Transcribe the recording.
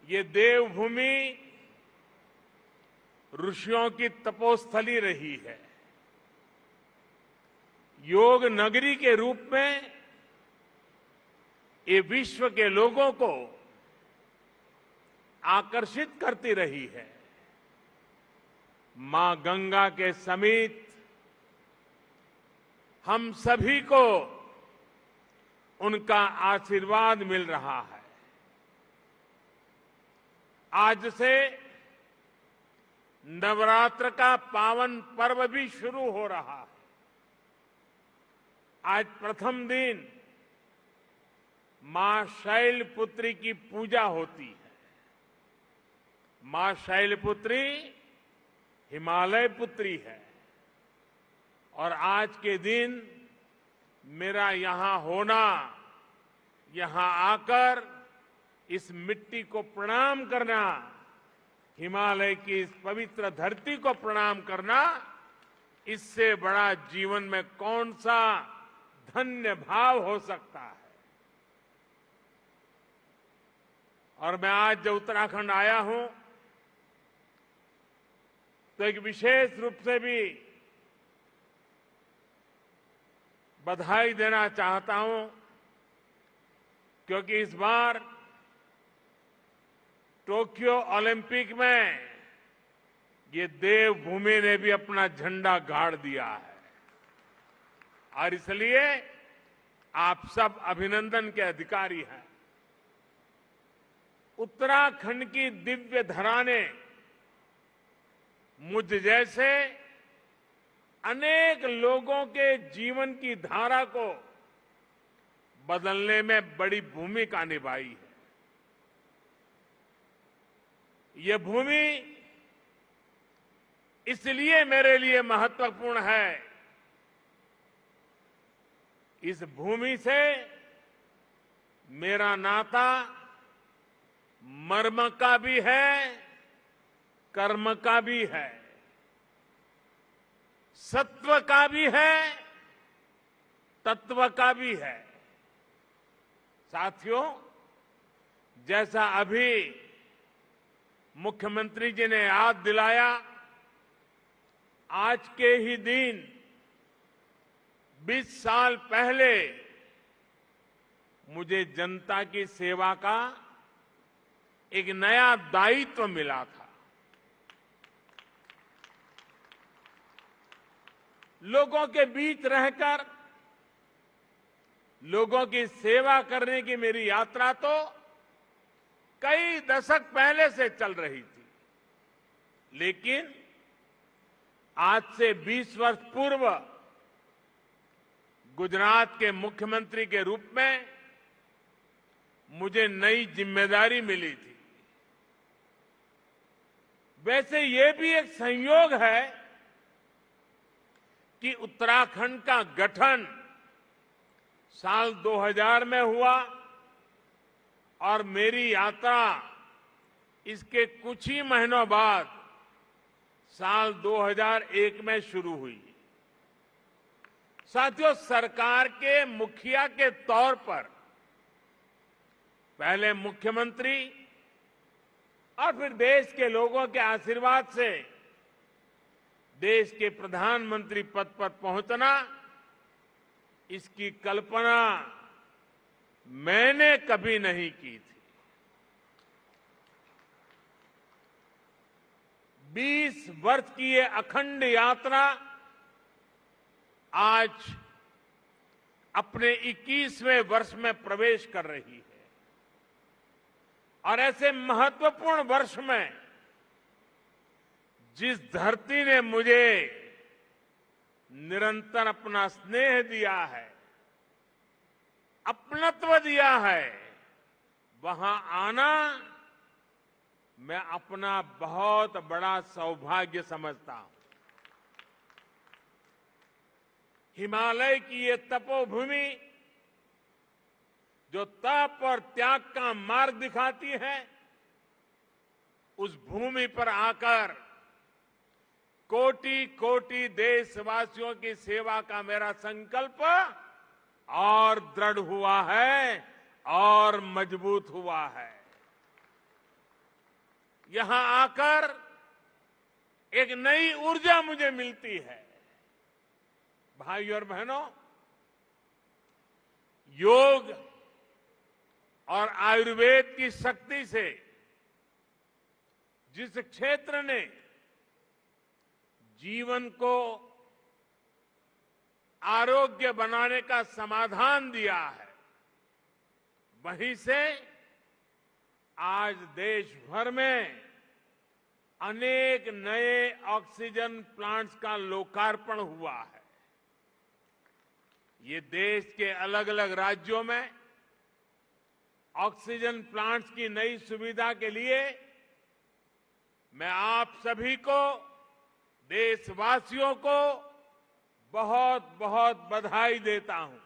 ये देवभूमि ऋषियों की तपोस्थली रही है। योग नगरी के रूप में ये विश्व के लोगों को आकर्षित करती रही है। मां गंगा के समीप हम सभी को उनका आशीर्वाद मिल रहा है। आज से नवरात्र का पावन पर्व भी शुरू हो रहा है। आज प्रथम दिन मां शैलपुत्री की पूजा होती है। मां शैलपुत्री हिमालय पुत्री है और आज के दिन मेरा यहां होना, यहां आकर इस मिट्टी को प्रणाम करना, हिमालय की इस पवित्र धरती को प्रणाम करना, इससे बड़ा जीवन में कौन सा धन्य भाव हो सकता है। और मैं आज जब उत्तराखंड आया हूं तो एक विशेष रूप से भी बधाई देना चाहता हूं, क्योंकि इस बार टोक्यो ओलंपिक में ये देवभूमि ने भी अपना झंडा गाड़ दिया है और इसलिए आप सब अभिनंदन के अधिकारी हैं। उत्तराखंड की दिव्य धरा ने मुझ जैसे अनेक लोगों के जीवन की धारा को बदलने में बड़ी भूमिका निभाई है। यह भूमि इसलिए मेरे लिए महत्वपूर्ण है, इस भूमि से मेरा नाता मर्म का भी है, कर्म का भी है, सत्व का भी है, तत्व का भी है। साथियों, जैसा अभी मुख्यमंत्री जी ने याद दिलाया, आज के ही दिन 20 साल पहले मुझे जनता की सेवा का एक नया दायित्व मिला था। लोगों के बीच रहकर लोगों की सेवा करने की मेरी यात्रा तो कई दशक पहले से चल रही थी, लेकिन आज से 20 वर्ष पूर्व गुजरात के मुख्यमंत्री के रूप में मुझे नई जिम्मेदारी मिली थी। वैसे ये भी एक संयोग है कि उत्तराखंड का गठन साल 2000 में हुआ और मेरी यात्रा इसके कुछ ही महीनों बाद साल 2001 में शुरू हुई। साथियों, सरकार के मुखिया के तौर पर पहले मुख्यमंत्री और फिर देश के लोगों के आशीर्वाद से देश के प्रधानमंत्री पद पर पहुंचना, इसकी कल्पना मैंने कभी नहीं की थी। 20 वर्ष की ये अखंड यात्रा आज अपने 21वें वर्ष में प्रवेश कर रही है और ऐसे महत्वपूर्ण वर्ष में जिस धरती ने मुझे निरंतर अपना स्नेह दिया है, अपनत्व दिया है, वहां आना मैं अपना बहुत बड़ा सौभाग्य समझता हूं। हिमालय की ये तपोभूमि जो तप और त्याग का मार्ग दिखाती है, उस भूमि पर आकर कोटि कोटि देशवासियों की सेवा का मेरा संकल्प और दृढ़ हुआ है और मजबूत हुआ है। यहां आकर एक नई ऊर्जा मुझे मिलती है। भाइयों और बहनों, योग और आयुर्वेद की शक्ति से जिस क्षेत्र ने जीवन को आरोग्य बनाने का समाधान दिया है, वहीं से आज देश भर में अनेक नए ऑक्सीजन प्लांट्स का लोकार्पण हुआ है। ये देश के अलग अलग राज्यों में ऑक्सीजन प्लांट्स की नई सुविधा के लिए मैं आप सभी को, देशवासियों को बहुत बहुत बधाई देता हूं।